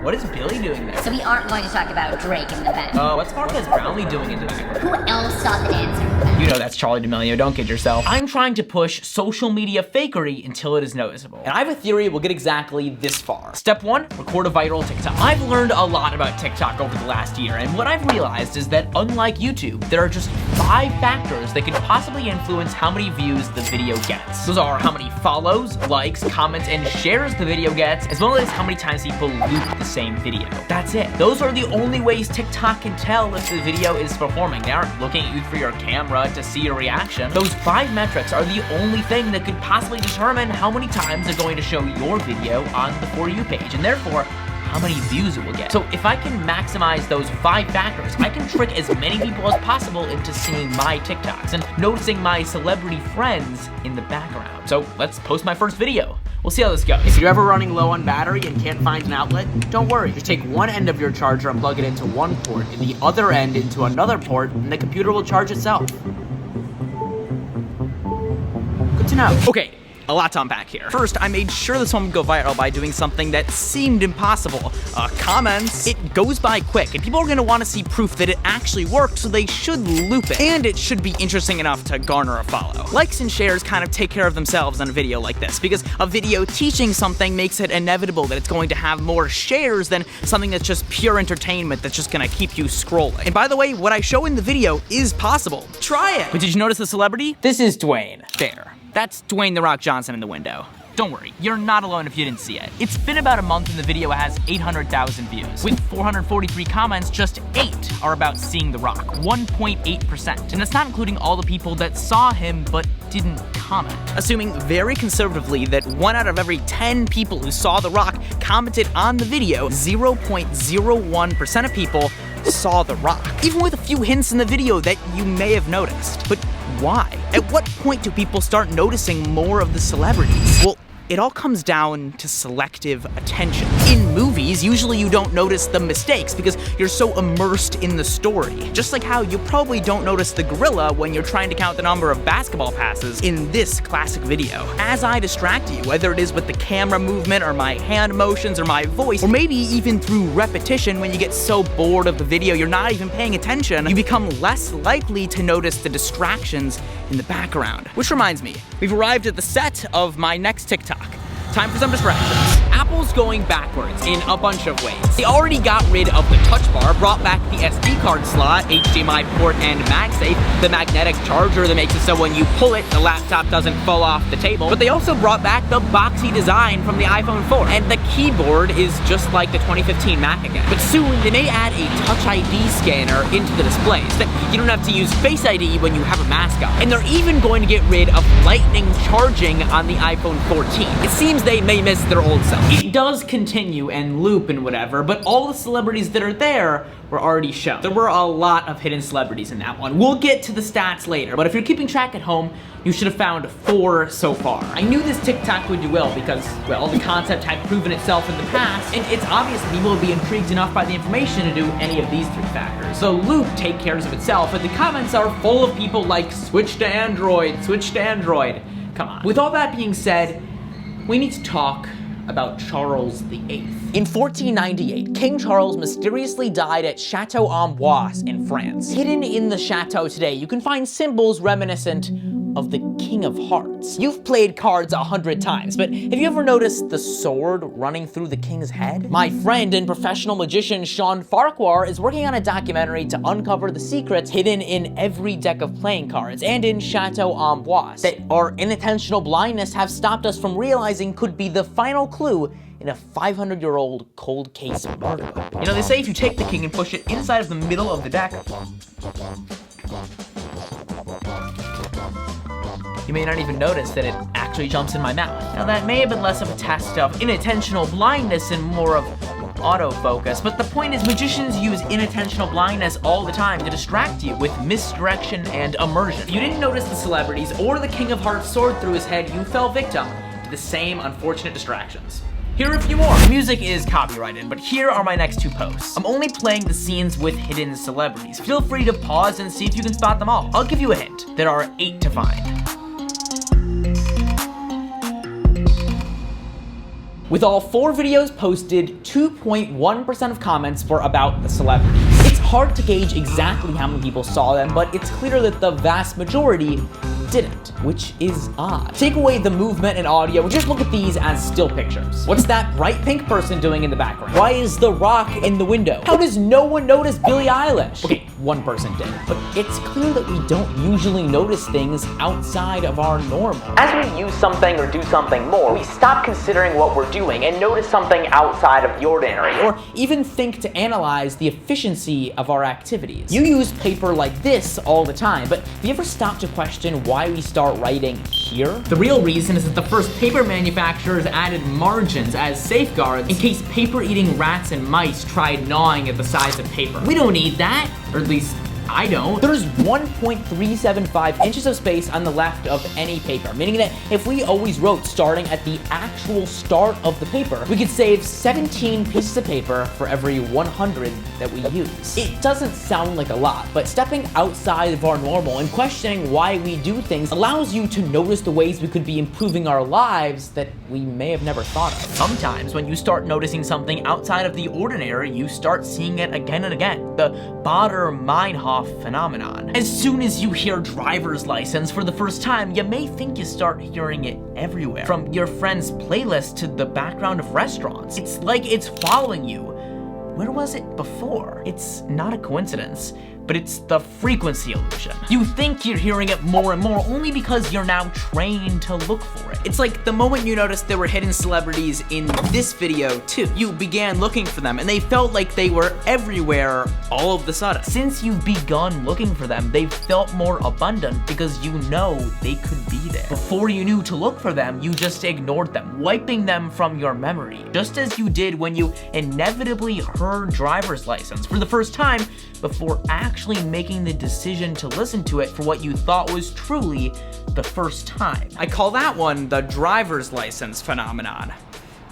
What is Billy doing there? So we aren't going to talk about Drake in the bed. What's Marquez Brownlee doing in the background? Who else saw the dancer? You know that's Charlie D'Amelio, don't kid yourself. I'm trying to push social media fakery until it is noticeable. And I have a theory we'll get exactly this far. Step 1, record a viral TikTok. I've learned a lot about TikTok over the last year, and what I've realized is that unlike YouTube, there are just 5 factors that could possibly influence how many views the video gets. Those are how many follows, likes, comments, and shares the video gets, as well as how many times people loop the same video. That's it. Those are the only ways TikTok can tell if the video is performing. They aren't looking at you through your camera to see your reaction. Those 5 metrics are the only thing that could possibly determine how many times they're going to show your video on the For You page, and therefore, how many views it will get. So if I can maximize those 5 factors, I can trick as many people as possible into seeing my TikToks and noticing my celebrity friends in the background. So let's post my first video. We'll see how this goes. If you're ever running low on battery and can't find an outlet, don't worry. Just take one end of your charger and plug it into one port, and the other end into another port, and the computer will charge itself. Good to know. Okay. A lot to unpack here. First, I made sure this one would go viral by doing something that seemed impossible. Comments. It goes by quick, and people are gonna wanna see proof that it actually worked, so they should loop it. And it should be interesting enough to garner a follow. Likes and shares kind of take care of themselves on a video like this, because a video teaching something makes it inevitable that it's going to have more shares than something that's just pure entertainment that's just gonna keep you scrolling. And by the way, what I show in the video is possible. Try it! But did you notice the celebrity? This is Dwayne. There. That's Dwayne "The Rock" Johnson in the window. Don't worry, you're not alone if you didn't see it. It's been about a month and the video has 800,000 views. With 443 comments, just 8 are about seeing The Rock, 1.8%. And that's not including all the people that saw him but didn't comment. Assuming very conservatively that 1 out of every 10 people who saw The Rock commented on the video, 0.01% of people saw The Rock. Even with a few hints in the video that you may have noticed. But why? At what point do people start noticing more of the celebrities? Well, it all comes down to selective attention. In movies, usually you don't notice the mistakes because you're so immersed in the story. Just like how you probably don't notice the gorilla when you're trying to count the number of basketball passes in this classic video. As I distract you, whether it is with the camera movement or my hand motions or my voice, or maybe even through repetition when you get so bored of the video you're not even paying attention, you become less likely to notice the distractions in the background. Which reminds me, we've arrived at the set of my next TikTok. Time for some distractions. Apple's going backwards in a bunch of ways. They already got rid of the touch bar, brought back the SD card slot, HDMI port, and MagSafe, the magnetic charger that makes it so when you pull it, the laptop doesn't fall off the table. But they also brought back the boxy design from the iPhone 4. And the keyboard is just like the 2015 Mac again. But soon, they may add a Touch ID scanner into the displays, so that you don't have to use Face ID when you have a mask on. And they're even going to get rid of lightning charging on the iPhone 14. It seems they may miss their old self. It does continue and loop and whatever, but all the celebrities that are there were already shown. There were a lot of hidden celebrities in that one. We'll get to the stats later, but if you're keeping track at home, you should have found 4 so far. I knew this TikTok would do well because, well, the concept had proven itself in the past, and it's obvious that people would be intrigued enough by the information to do any of these 3 factors. The loop takes care of itself, but the comments are full of people like, switch to Android, switch to Android. Come on. With all that being said, we need to talk about Charles VIII. In 1498, King Charles mysteriously died at Chateau Amboise in France. Hidden in the chateau today, you can find symbols reminiscent of the King of Hearts. You've played cards 100 times, but have you ever noticed the sword running through the king's head? My friend and professional magician Sean Farquhar is working on a documentary to uncover the secrets hidden in every deck of playing cards and in Chateau Amboise that our inattentional blindness have stopped us from realizing could be the final clue in a 500-year-old cold case murder. You know, they say if you take the king and push it inside of the middle of the deck, you may not even notice that it actually jumps in my mouth. Now that may have been less of a test of inattentional blindness and more of autofocus, but the point is magicians use inattentional blindness all the time to distract you with misdirection and immersion. If you didn't notice the celebrities or the King of Hearts sword through his head, you fell victim to the same unfortunate distractions. Here are a few more. The music is copyrighted, but here are my next 2 posts. I'm only playing the scenes with hidden celebrities. Feel free to pause and see if you can spot them all. I'll give you a hint. There are 8 to find. With all 4 videos posted, 2.1% of comments were about the celebrities. It's hard to gauge exactly how many people saw them, but it's clear that the vast majority didn't, which is odd. Take away the movement and audio and just look at these as still pictures. What's that bright pink person doing in the background? Why is The Rock in the window? How does no one notice Billie Eilish? Okay, one person did, but it's clear that we don't usually notice things outside of our normal. As we use something or do something more, we stop considering what we're doing and notice something outside of the ordinary, or even think to analyze the efficiency of our activities. You use paper like this all the time, but have you ever stopped to question why we start writing here? The real reason is that the first paper manufacturers added margins as safeguards in case paper-eating rats and mice tried gnawing at the size of paper. We don't need that, or at least I don't. There's 1.375 inches of space on the left of any paper, meaning that if we always wrote starting at the actual start of the paper, we could save 17 pieces of paper for every 100 that we use. It doesn't sound like a lot, but stepping outside of our normal and questioning why we do things allows you to notice the ways we could be improving our lives that we may have never thought of. Sometimes when you start noticing something outside of the ordinary, you start seeing it again and again. The Bader-Meinhof phenomenon. As soon as you hear driver's license for the first time, you may think you start hearing it everywhere. From your friend's playlist to the background of restaurants. It's like it's following you. Where was it before? It's not a coincidence, but it's the frequency illusion. You think you're hearing it more and more only because you're now trained to look for it. It's like the moment you noticed there were hidden celebrities in this video too. You began looking for them and they felt like they were everywhere all of the sudden. Since you've begun looking for them, they've felt more abundant because you know they could be there. Before you knew to look for them, you just ignored them, wiping them from your memory. Just as you did when you inevitably heard driver's license for the first time before actually making the decision to listen to it for what you thought was truly the first time. I call that one the driver's license phenomenon.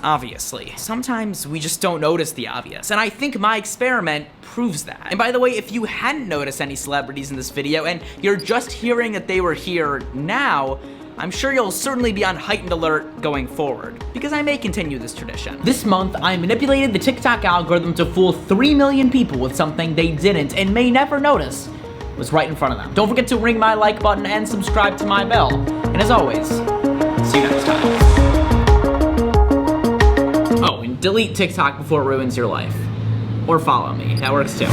Obviously. Sometimes we just don't notice the obvious, and I think my experiment proves that. And by the way, if you hadn't noticed any celebrities in this video and you're just hearing that they were here now, I'm sure you'll certainly be on heightened alert going forward, because I may continue this tradition. This month, I manipulated the TikTok algorithm to fool 3 million people with something they didn't and may never notice was right in front of them. Don't forget to ring my like button and subscribe to my bell. And as always, see you next time. Oh, and delete TikTok before it ruins your life. Or follow me, that works too.